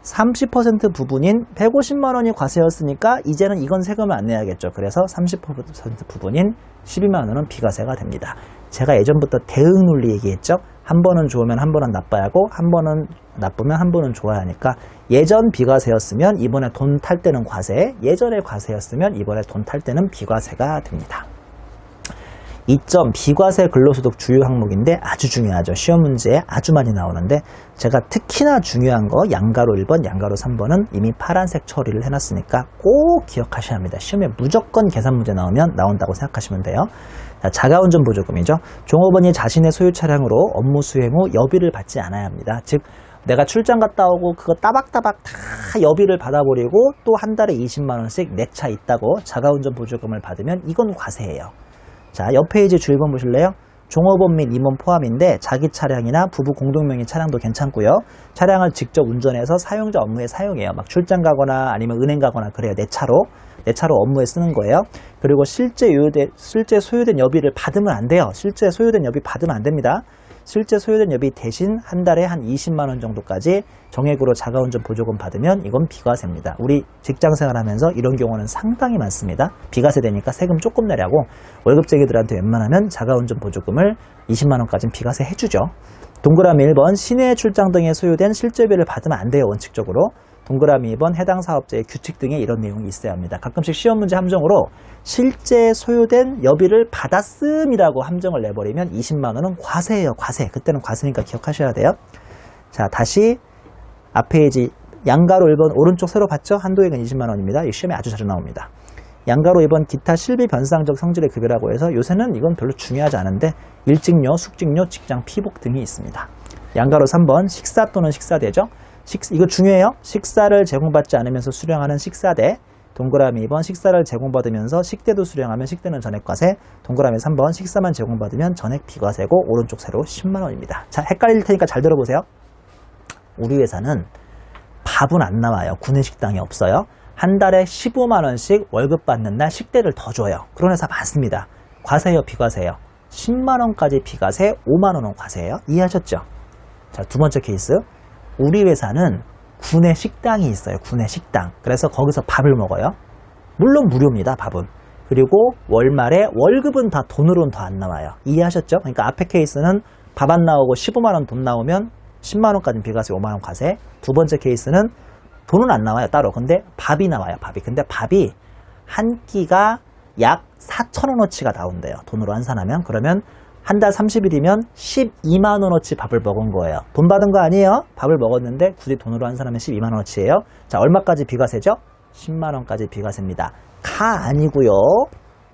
30% 부분인 150만 원이 과세였으니까 이제는 이건 세금을 안 내야겠죠. 그래서 30% 부분인 12만 원은 비과세가 됩니다. 제가 예전부터 대응 논리 얘기했죠. 한 번은 좋으면 한 번은 나빠야 하고 한 번은 나쁘면 한 번은 좋아야 하니까, 예전 비과세였으면 이번에 돈 탈 때는 과세, 예전에 과세였으면 이번에 돈 탈 때는 비과세가 됩니다. 2점 비과세 근로소득 주요 항목인데 아주 중요하죠. 시험 문제에 아주 많이 나오는데 제가 특히나 중요한 거 양가로 1번, 양가로 3번은 이미 파란색 처리를 해놨으니까 꼭 기억하셔야 합니다. 시험에 무조건 계산 문제 나오면 나온다고 생각하시면 돼요. 자가운전 보조금이죠. 종업원이 자신의 소유 차량으로 업무 수행 후 여비를 받지 않아야 합니다. 즉 내가 출장 갔다 오고 그거 따박따박 다 여비를 받아버리고 또 한 달에 20만 원씩 내 차 있다고 자가운전 보조금을 받으면 이건 과세예요. 자, 옆 페이지 주의번 보실래요? 종업원 및 임원 포함인데 자기 차량이나 부부 공동명의 차량도 괜찮고요. 차량을 직접 운전해서 사용자 업무에 사용해요. 막 출장 가거나 아니면 은행 가거나 그래요. 내 차로 업무에 쓰는 거예요. 그리고 실제 소유된 여비를 받으면 안 돼요. 실제 소유된 여비 받으면 안 됩니다. 실제 소유된 여비 대신 한 달에 한 20만 원 정도까지 정액으로 자가운전 보조금 받으면 이건 비과세입니다. 우리 직장생활하면서 이런 경우는 상당히 많습니다. 비과세 되니까 세금 조금 내라고 월급쟁이들한테 웬만하면 자가운전 보조금을 20만 원까지는 비과세 해주죠. 동그라미 1번 시내 출장 등에 소요된 실제비를 받으면 안 돼요. 원칙적으로. 동그라미 2번 해당 사업자의 규칙 등에 이런 내용이 있어야 합니다. 가끔씩 시험 문제 함정으로 실제 소요된 여비를 받았음이라고 함정을 내버리면 20만 원은 과세예요. 과세. 그때는 과세니까 기억하셔야 돼요. 자, 다시 앞에 이제 양가로 1번 오른쪽 세로 봤죠? 한도액은 20만 원입니다. 이 시험에 아주 자주 나옵니다. 양가로 2번 기타 실비 변상적 성질의 급여라고 해서 요새는 이건 별로 중요하지 않은데 일직료, 숙직료, 직장 피복 등이 있습니다. 양가로 3번 식사 또는 식사대죠. 이거 중요해요. 식사를 제공받지 않으면서 수령하는 식사대. 동그라미 2번 식사를 제공받으면서 식대도 수령하면 식대는 전액과세. 동그라미 3번 식사만 제공받으면 전액 비과세고 오른쪽 세로 10만 원입니다. 자, 헷갈릴 테니까 잘 들어보세요. 우리 회사는 밥은 안 나와요. 구내식당이 없어요. 한 달에 15만 원씩 월급 받는 날 식대를 더 줘요. 그런 회사 많습니다. 과세요, 비과세요? 10만 원까지 비과세, 5만 원은 과세예요. 이해하셨죠? 자, 두 번째 케이스. 우리 회사는 구내 식당이 있어요. 구내 식당. 그래서 거기서 밥을 먹어요. 물론 무료입니다. 밥은. 그리고 월말에 월급은 다 돈으로는 더 안 나와요. 이해하셨죠? 그러니까 앞에 케이스는 밥 안 나오고 15만 원 돈 나오면 10만 원까지는 비과세, 5만 원 과세. 두 번째 케이스는 돈은 안 나와요. 따로. 근데 밥이 나와요. 밥이. 근데 밥이 한 끼가 약 4,000원어치가 나온대요. 돈으로 환산하면. 그러면 한 달 30일이면 12만 원어치 밥을 먹은 거예요. 돈 받은 거 아니에요? 밥을 먹었는데 굳이 돈으로 환산하면 12만 원어치예요. 자, 얼마까지 비과세죠? 10만 원까지 비과세입니다. 가 아니고요.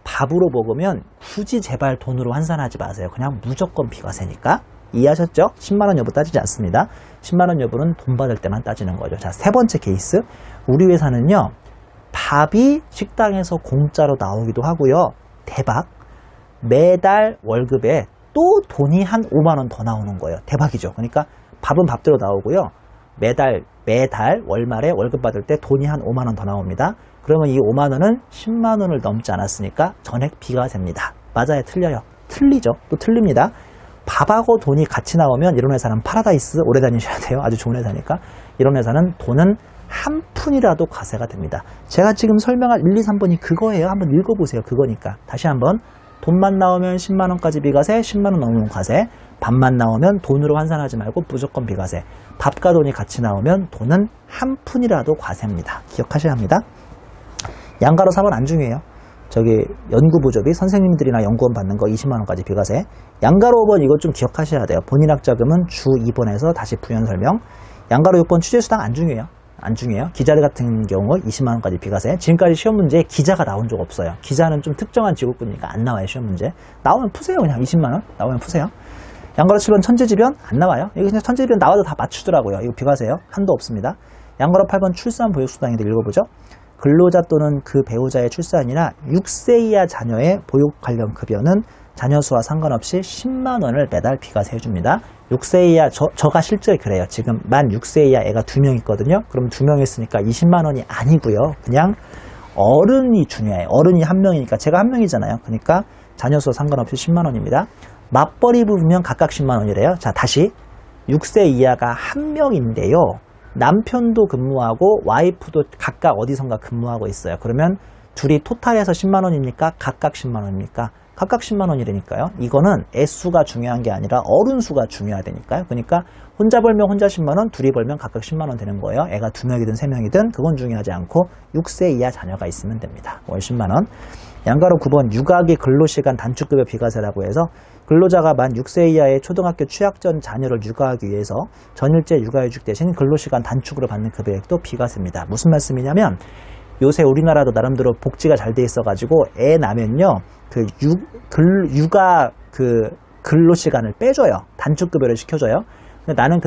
밥으로 먹으면 굳이 제발 돈으로 환산하지 마세요. 그냥 무조건 비과세니까. 이해하셨죠? 10만 원 여부 따지지 않습니다. 10만 원 여부는 돈 받을 때만 따지는 거죠. 자, 세 번째 케이스. 우리 회사는요. 밥이 식당에서 공짜로 나오기도 하고요. 대박. 매달 월급에 또 돈이 한 5만 원 더 나오는 거예요. 대박이죠. 그러니까 밥은 밥대로 나오고요. 매달 월말에 월급 받을 때 돈이 한 5만 원 더 나옵니다. 그러면 이 5만 원은 10만 원을 넘지 않았으니까 전액 비과세입니다. 맞아요? 틀려요? 틀리죠. 또 틀립니다. 밥하고 돈이 같이 나오면 이런 회사는 파라다이스 오래 다니셔야 돼요. 아주 좋은 회사니까. 이런 회사는 돈은 한 푼이라도 과세가 됩니다. 제가 지금 설명할 1, 2, 3번이 그거예요. 한번 읽어보세요. 그거니까. 다시 한번. 돈만 나오면 10만 원까지 비과세, 10만 원 넘으면 과세. 밥만 나오면 돈으로 환산하지 말고 무조건 비과세. 밥과 돈이 같이 나오면 돈은 한 푼이라도 과세입니다. 기억하셔야 합니다. 양가로 4번 안 중요해요. 저기 연구보조비 선생님들이나 연구원 받는 거 20만 원까지 비과세. 양가로 5번 이것 좀 기억하셔야 돼요. 본인학자금은 주 2번에서 다시 부연 설명. 양가로 6번 취재수당 안 중요해요. 안 중요해요. 기자 같은 경우 20만 원까지 비과세. 지금까지 시험 문제에 기자가 나온 적 없어요. 기자는 좀 특정한 직업군이니까 안 나와요. 시험 문제. 나오면 푸세요. 그냥 20만 원 나오면 푸세요. 양가로 7번 천재지변 안 나와요. 이거 그냥 천재지변 나와도 다 맞추더라고요. 이거 비과세요. 한도 없습니다. 양가로 8번 출산 보육수당인데 읽어보죠. 근로자 또는 그 배우자의 출산이나 6세 이하 자녀의 보육 관련 급여는 자녀 수와 상관없이 10만 원을 매달 비과세 해줍니다. 6세 이하, 저가 실제 그래요. 지금 만 6세 이하 애가 2명 있거든요. 그럼 2명 있으니까 20만 원이 아니고요. 그냥 어른이 중요해요. 어른이 한 명이니까 제가 한 명이잖아요. 그러니까 자녀 수와 상관없이 10만 원입니다. 맞벌이 부부면 각각 10만 원이래요. 자, 다시 6세 이하가 한 명인데요. 남편도 근무하고 와이프도 각각 어디선가 근무하고 있어요. 그러면 둘이 토탈해서 10만 원입니까? 각각 10만 원입니까? 각각 10만 원이라니까요. 이거는 애수가 중요한 게 아니라 어른 수가 중요하다니까요. 그러니까 혼자 벌면 혼자 10만 원, 둘이 벌면 각각 10만 원 되는 거예요. 애가 2명이든 3명이든 그건 중요하지 않고 6세 이하 자녀가 있으면 됩니다. 월 10만 원. 양가로 9번 육아기 근로시간 단축급여 비과세라고 해서 근로자가 만 6세 이하의 초등학교 취학 전 자녀를 육아하기 위해서 전일제 육아휴직 대신 근로시간 단축으로 받는 급여액도 비과세입니다. 무슨 말씀이냐면 요새 우리나라도 나름대로 복지가 잘 돼 있어가지고 애 낳으면요 육아 근로시간을 빼줘요. 단축급여를 시켜줘요. 근데 나는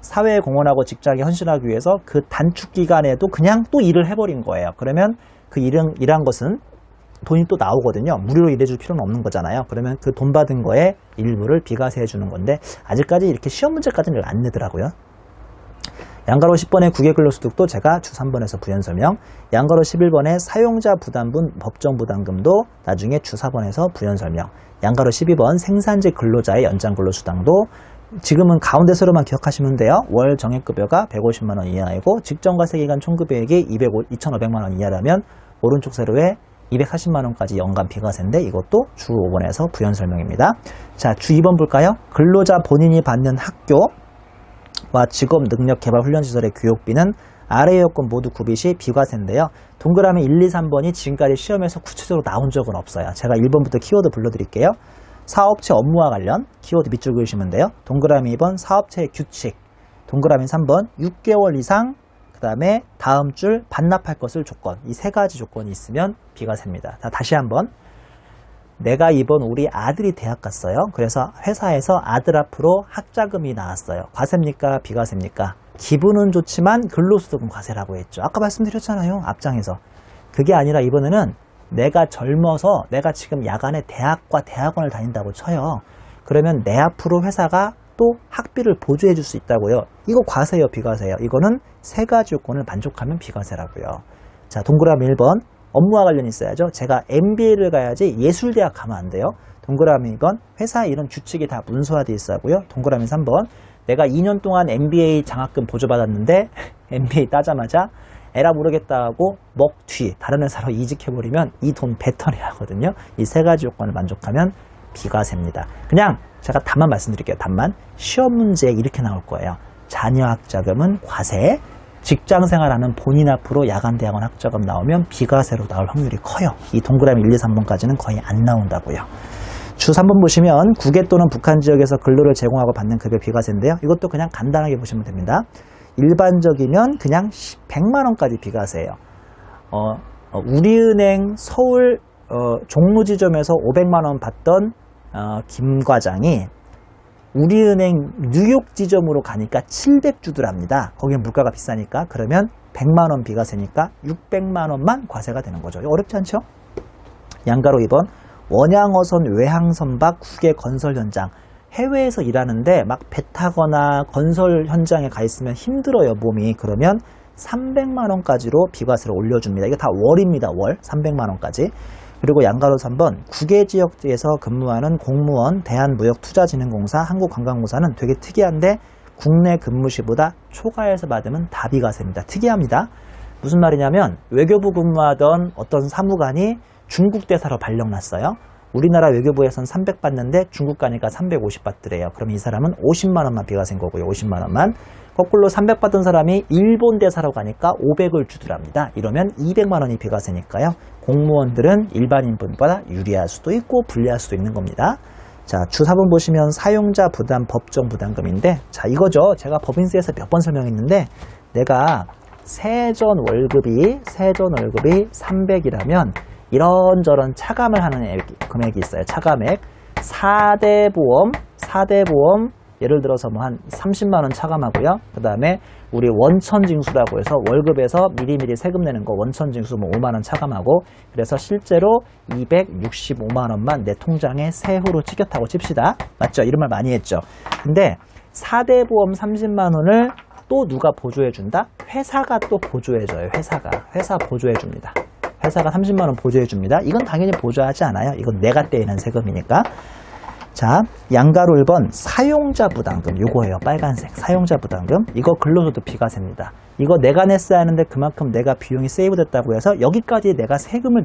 사회에 공헌하고 직장에 헌신하기 위해서 그 단축 기간에도 그냥 또 일을 해버린 거예요. 그러면 그 일한 것은 돈이 또 나오거든요. 무료로 일해줄 필요는 없는 거잖아요. 그러면 그 돈 받은 거에 일부를 비과세해 주는 건데 아직까지 이렇게 시험 문제까지는 안 내더라고요. 양가로 10번의 국외근로소득도 제가 주 3번에서 부연 설명, 양가로 11번의 사용자 부담분 법정 부담금도 나중에 주 4번에서 부연 설명, 양가로 12번 생산직 근로자의 연장 근로수당도 지금은 가운데 세로만 기억하시면 돼요. 월 정액급여가 150만원 이하이고 직전과세 기간 총급여액이 2,500만원 이하라면 오른쪽 세로에 240만원까지 연간 비과세인데 이것도 주 5번에서 부연 설명입니다. 자, 주 2번 볼까요? 근로자 본인이 받는 학교와 직업 능력 개발 훈련시설의 교육비는 아래 요건 모두 구비 시 비과세인데요. 동그라미 1, 2, 3번이 지금까지 시험에서 구체적으로 나온 적은 없어요. 제가 1번부터 키워드 불러드릴게요. 사업체 업무와 관련 키워드 밑줄 그으시면 돼요. 동그라미 2번 사업체의 규칙, 동그라미 3번 6개월 이상, 그 다음에 다음 줄 반납할 것을 조건, 이 세 가지 조건이 있으면 비과세입니다. 자, 다시 한번. 내가 이번 우리 아들이 대학 갔어요. 그래서 회사에서 아들 앞으로 학자금이 나왔어요. 과세입니까? 비과세입니까? 기분은 좋지만 근로소득은 과세라고 했죠. 아까 말씀드렸잖아요. 앞장에서. 그게 아니라 이번에는 내가 젊어서 내가 지금 야간에 대학과 대학원을 다닌다고 쳐요. 그러면 내 앞으로 회사가 또 학비를 보조해 줄 수 있다고요. 이거 과세예요, 비과세예요? 이거는 세 가지 요건을 만족하면 비과세라고요. 자, 동그라미 1번 업무와 관련이 있어야죠. 제가 MBA를 가야지 예술대학 가면 안 돼요. 동그라미 2번 회사 이런 규칙이 다 문서화되어 있어야 하고요. 동그라미 3번 내가 2년 동안 MBA 장학금 보조받았는데 MBA 따자마자 에라 모르겠다 하고 먹튀 다른 회사로 이직해버리면 이 돈 배터리 하거든요. 이 세 가지 요건을 만족하면 비과세입니다. 그냥 제가 답만 말씀드릴게요. 답만. 시험 문제에 이렇게 나올 거예요. 자녀 학자금은 과세, 직장생활하는 본인 앞으로 야간대학원 학자금 나오면 비과세로 나올 확률이 커요. 이 동그라미 1, 2, 3번까지는 거의 안 나온다고요. 주 3번 보시면 국외 또는 북한 지역에서 근로를 제공하고 받는 급여 비과세인데요. 이것도 그냥 간단하게 보시면 됩니다. 일반적이면 그냥 100만원까지 비과세예요. 우리은행 서울 종로지점에서 500만원 받던 김 과장이 우리은행 뉴욕 지점으로 가니까 700주더랍니다. 거기는 물가가 비싸니까. 그러면 100만원 비과세니까 600만원만 과세가 되는 거죠. 어렵지 않죠? 양가로 2번 원양어선 외항선박 국외 건설 현장. 해외에서 일하는데 막 배 타거나 건설 현장에 가 있으면 힘들어요, 몸이. 그러면 300만원까지로 비과세를 올려줍니다. 이거 다 월입니다. 월 300만원까지. 그리고 양가로 3번 국외지역에서 근무하는 공무원, 대한무역투자진흥공사, 한국관광공사는 되게 특이한데 국내 근무시보다 초과해서 받으면 다 비과세입니다. 특이합니다. 무슨 말이냐면 외교부 근무하던 어떤 사무관이 중국 대사로 발령났어요. 우리나라 외교부에선 300 받는데 중국 가니까 350 받더래요. 그럼 이 사람은 50만원만 비과세인 거고요. 50만원만. 거꾸로 300 받은 사람이 일본 대사로 가니까 500을 주더랍니다. 이러면 200만원이 비과세니까요. 공무원들은 일반인분보다 유리할 수도 있고 불리할 수도 있는 겁니다. 자, 주 4번 보시면 사용자 부담 법정 부담금인데, 자, 이거죠. 제가 법인세에서 몇 번 설명했는데, 내가 세전 월급이 300이라면 이런저런 차감을 하는 금액이 있어요. 차감액. 4대 보험 예를 들어서 뭐 한 30만원 차감하고요. 그 다음에 우리 원천징수라고 해서 월급에서 미리미리 세금 내는 거 원천징수 뭐 5만원 차감하고, 그래서 실제로 265만원만 내 통장에 세후로 찍혔다고 칩시다. 맞죠? 이런 말 많이 했죠. 근데 4대 보험 30만원을 또 누가 보조해준다? 회사가 또 보조해줘요. 회사 보조해줍니다. 회사가 30만원 보조해줍니다. 이건 당연히 보조하지 않아요. 이건 내가 떼이는 세금이니까. 자, 양가로 1번 사용자 부담금. 요거예요. 빨간색 사용자 부담금. 이거 근로소득 비과세입니다. 이거 내가 냈어야 하는데 그만큼 내가 비용이 세이브됐다고 해서 여기까지 내가 세금을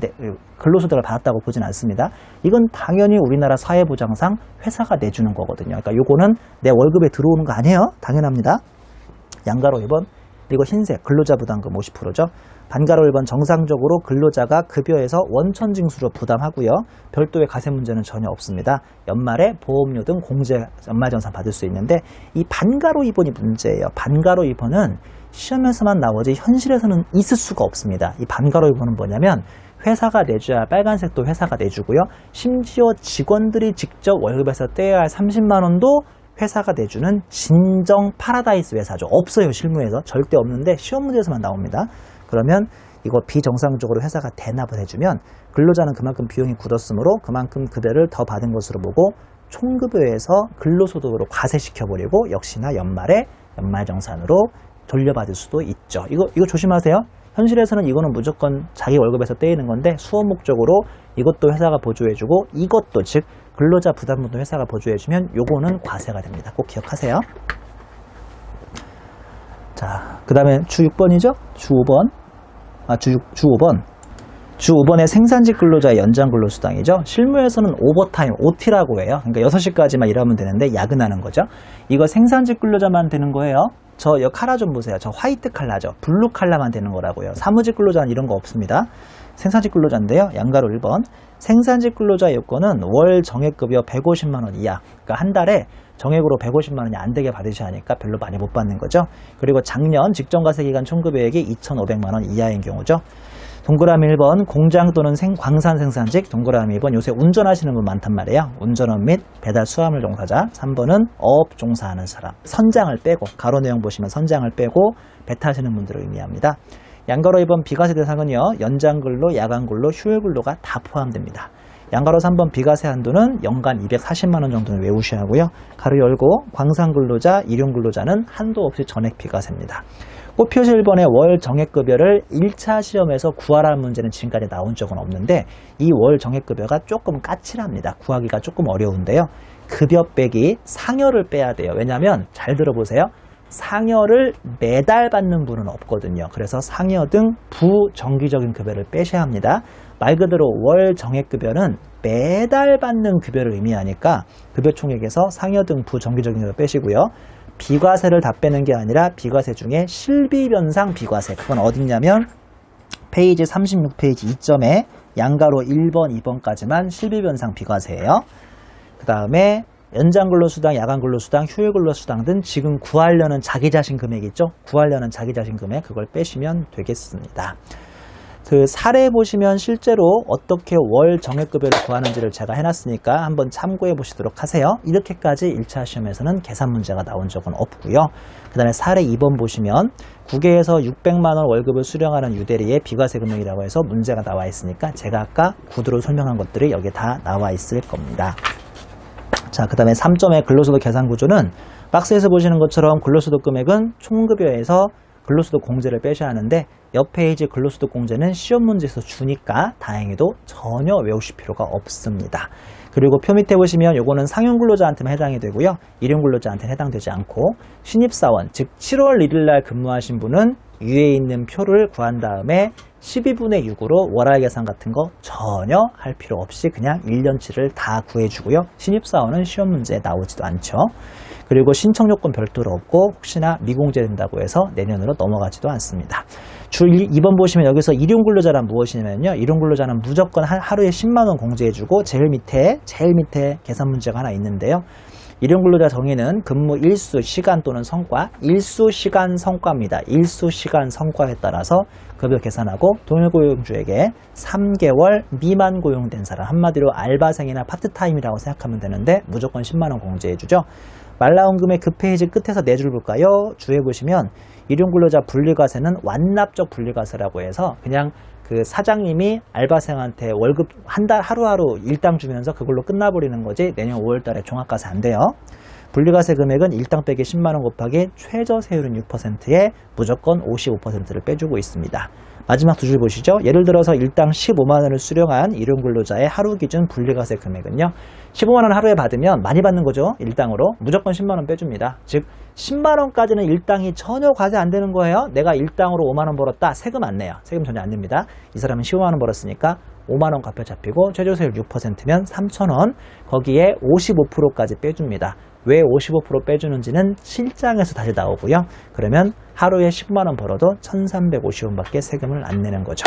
근로소득을 받았다고 보진 않습니다. 이건 당연히 우리나라 사회보장상 회사가 내주는 거거든요. 그러니까 요거는 내 월급에 들어오는 거 아니에요. 당연합니다. 양가로 1번 그리고 흰색 근로자 부담금 50%죠. 반가로 1번 정상적으로 근로자가 급여에서 원천징수로 부담하고요. 별도의 과세 문제는 전혀 없습니다. 연말에 보험료 등 공제 연말정산 받을 수 있는데 이 반가로 2번이 문제예요. 반가로 2번은 시험에서만 나오지 현실에서는 있을 수가 없습니다. 이 반가로 2번은 뭐냐면 회사가 내줘야 빨간색도 회사가 내주고요. 심지어 직원들이 직접 월급에서 떼야 할 30만 원도 회사가 내주는 진정 파라다이스 회사죠. 없어요. 실무에서. 절대 없는데 시험 문제에서만 나옵니다. 그러면 이거 비정상적으로 회사가 대납을 해주면 근로자는 그만큼 비용이 굳었으므로 그만큼 급여를 더 받은 것으로 보고 총급여에서 근로소득으로 과세시켜버리고 역시나 연말에 연말정산으로 돌려받을 수도 있죠. 이거 조심하세요. 현실에서는 이거는 무조건 자기 월급에서 떼이는 건데 수업 목적으로 이것도 회사가 보조해주고 이것도 즉 근로자 부담분도 회사가 보조해주면 요거는 과세가 됩니다. 꼭 기억하세요. 자, 그 다음에 주 6번이죠? 주 5번. 주 5번의 생산직 근로자의 연장 근로수당이죠. 실무에서는 오버타임, OT라고 해요. 그러니까 6시까지만 일하면 되는데 야근하는 거죠. 이거 생산직 근로자만 되는 거예요. 저 칼라 좀 보세요. 저 화이트 칼라죠. 블루 칼라만 되는 거라고요. 사무직 근로자는 이런 거 없습니다. 생산직 근로자인데요. 양가로 1번. 생산직 근로자 요건은 월 정액급여 150만원 이하. 그러니까 한 달에 정액으로 150만원이 안 되게 받으셔야 하니까 별로 많이 못 받는 거죠. 그리고 작년 직전과세기간 총급여액이 2,500만원 이하인 경우죠. 동그라미 1번 공장 또는 광산 생산직. 동그라미 2번 요새 운전하시는 분 많단 말이에요. 운전원 및 배달 수화물 종사자. 3번은 어업 종사하는 사람. 선장을 빼고 가로 내용 보시면 선장을 빼고 배 타시는 분들을 의미합니다. 양가로 2번 비과세 대상은요. 연장근로, 야간근로, 휴일근로가 다 포함됩니다. 양가로 3번 비과세 한도는 연간 240만원 정도는 외우셔야 하고요. 가로 열고 광산근로자, 일용근로자는 한도 없이 전액 비과세입니다. 꽃표시 1번의 월 정액급여를 1차 시험에서 구하라는 문제는 지금까지 나온 적은 없는데 이 월 정액급여가 조금 까칠합니다. 구하기가 조금 어려운데요. 급여 빼기 상여를 빼야 돼요. 왜냐하면 잘 들어보세요. 상여를 매달 받는 분은 없거든요. 그래서 상여 등 부정기적인 급여를 빼셔야 합니다. 말 그대로 월 정액급여는 매달 받는 급여를 의미하니까 급여총액에서 상여 등 부정기적인 급여 빼시고요. 비과세를 다 빼는 게 아니라 비과세 중에 실비변상 비과세. 그건 어딨냐면 페이지 36페이지 2점에 양가로 1번, 2번까지만 실비변상 비과세예요. 그 다음에 연장근로수당, 야간근로수당, 휴일근로수당 등 지금 구하려는 자기 자신 금액 있죠? 구하려는 자기 자신 금액 그걸 빼시면 되겠습니다. 그 사례 보시면 실제로 어떻게 월 정액급여를 구하는지를 제가 해놨으니까 한번 참고해 보시도록 하세요. 이렇게까지 1차 시험에서는 계산 문제가 나온 적은 없고요. 그 다음에 사례 2번 보시면 국외에서 600만원 월급을 수령하는 유대리의 비과세 금액이라고 해서 문제가 나와 있으니까 제가 아까 구두로 설명한 것들이 여기에 다 나와 있을 겁니다. 자, 그 다음에 3점의 근로소득 계산 구조는 박스에서 보시는 것처럼 근로소득 금액은 총급여에서 근로소득 공제를 빼셔야 하는데 옆 페이지 근로소득 공제는 시험 문제에서 주니까 다행히도 전혀 외우실 필요가 없습니다. 그리고 표 밑에 보시면 요거는 상용 근로자한테만 해당이 되고요. 일용 근로자한테는 해당되지 않고 신입사원, 즉 7월 1일 날 근무하신 분은 위에 있는 표를 구한 다음에 12분의 6으로 월화 계산 같은 거 전혀 할 필요 없이 그냥 1년치를 다 구해주고요. 신입사원은 시험 문제에 나오지도 않죠. 그리고 신청 요건 별도로 없고 혹시나 미공제된다고 해서 내년으로 넘어가지도 않습니다. 줄 2번 보시면 여기서 일용근로자란 무엇이냐면요. 일용근로자는 무조건 하루에 10만원 공제해주고 제일 밑에 계산 문제가 하나 있는데요. 일용근로자 정의는 근무 일수, 시간 또는 성과, 일수, 시간, 성과입니다. 일수, 시간, 성과에 따라서 급여 계산하고 동일고용주에게 3개월 미만 고용된 사람, 한마디로 알바생이나 파트타임이라고 생각하면 되는데 무조건 10만원 공제해주죠. 말 나온 금액 그 페이지 끝에서 4줄 볼까요? 주에 보시면 일용근로자 분리과세는 완납적 분리과세라고 해서 그냥 그 사장님이 알바생한테 월급 한 달 하루하루 일당 주면서 그걸로 끝나버리는 거지 내년 5월달에 종합과세 안 돼요. 분리과세 금액은 일당 빼기 10만원 곱하기 최저 세율은 6%에 무조건 55%를 빼주고 있습니다. 마지막 두 줄 보시죠. 예를 들어서 일당 15만원을 수령한 일용근로자의 하루 기준 분리과세 금액은요. 15만원 하루에 받으면 많이 받는 거죠. 일당으로. 무조건 10만원 빼줍니다. 즉 10만원까지는 일당이 전혀 과세 안 되는 거예요. 내가 일당으로 5만원 벌었다. 세금 안 내요. 세금 전혀 안 냅니다. 이 사람은 15만원 벌었으니까 5만원 갚여 잡히고 최저세율 6%면 3,000원. 거기에 55%까지 빼줍니다. 왜 55% 빼주는지는 실장에서 다시 나오고요. 그러면 하루에 10만원 벌어도 1,350원밖에 세금을 안 내는 거죠.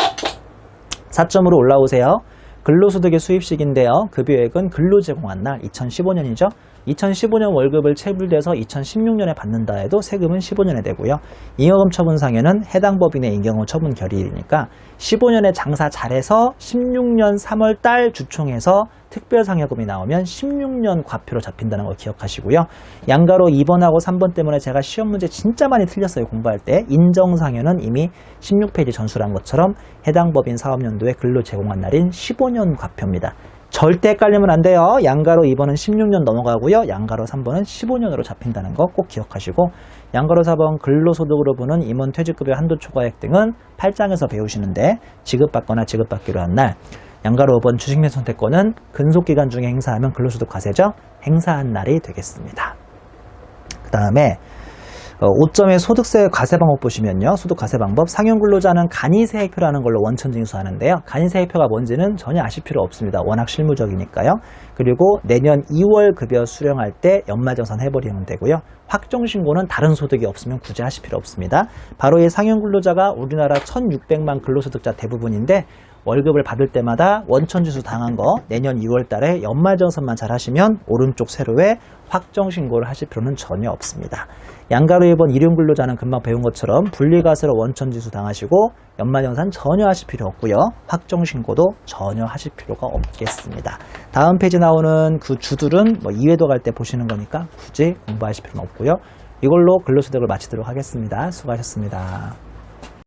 4점으로 올라오세요. 근로소득의 수입식인데요. 급여액은 근로제공한 날 2015년이죠. 2015년 월급을 체불돼서 2016년에 받는다 해도 세금은 15년에 되고요. 잉여금 처분상에는 해당 법인의 잉여금 처분 결의일이니까 15년에 장사 잘해서 16년 3월 달 주총에서 특별상여금이 나오면 16년 과표로 잡힌다는 거 기억하시고요. 양가로 2번하고 3번 때문에 제가 시험 문제 진짜 많이 틀렸어요. 공부할 때. 인정상여는 이미 16페이지 전수한 것처럼 해당 법인 사업연도에 근로 제공한 날인 15년 과표입니다. 절대 헷갈리면 안 돼요. 양가로 2번은 16년 넘어가고요. 양가로 3번은 15년으로 잡힌다는 거 꼭 기억하시고, 양가로 4번 근로소득으로 보는 임원 퇴직급여 한도 초과액 등은 8장에서 배우시는데, 지급받거나 지급받기로 한 날, 양가로 5번 주식매 선택권은 근속기간 중에 행사하면 근로소득 과세죠. 행사한 날이 되겠습니다. 그 다음에 5점의 소득세 과세 방법 보시면요. 소득 과세 방법, 상용 근로자는 간이세액표라는 걸로 원천 징수하는데요. 간이세액표가 뭔지는 전혀 아실 필요 없습니다. 워낙 실무적이니까요. 그리고 내년 2월 급여 수령할 때 연말정산 해버리면 되고요. 확정신고는 다른 소득이 없으면 굳이 하실 필요 없습니다. 바로 이 상용 근로자가 우리나라 1600만 근로소득자 대부분인데, 월급을 받을 때마다 원천징수 당한 거 내년 2월 달에 연말정산만 잘 하시면 오른쪽 세로에 확정신고를 하실 필요는 전혀 없습니다. 양가로 1번 일용근로자는 금방 배운 것처럼 분리과세로 원천징수 당하시고 연말정산 전혀 하실 필요 없고요. 확정신고도 전혀 하실 필요가 없겠습니다. 다음 페이지 나오는 그 주들은 이외도 갈 때 보시는 거니까 굳이 공부하실 필요는 없고요. 이걸로 근로소득을 마치도록 하겠습니다. 수고하셨습니다.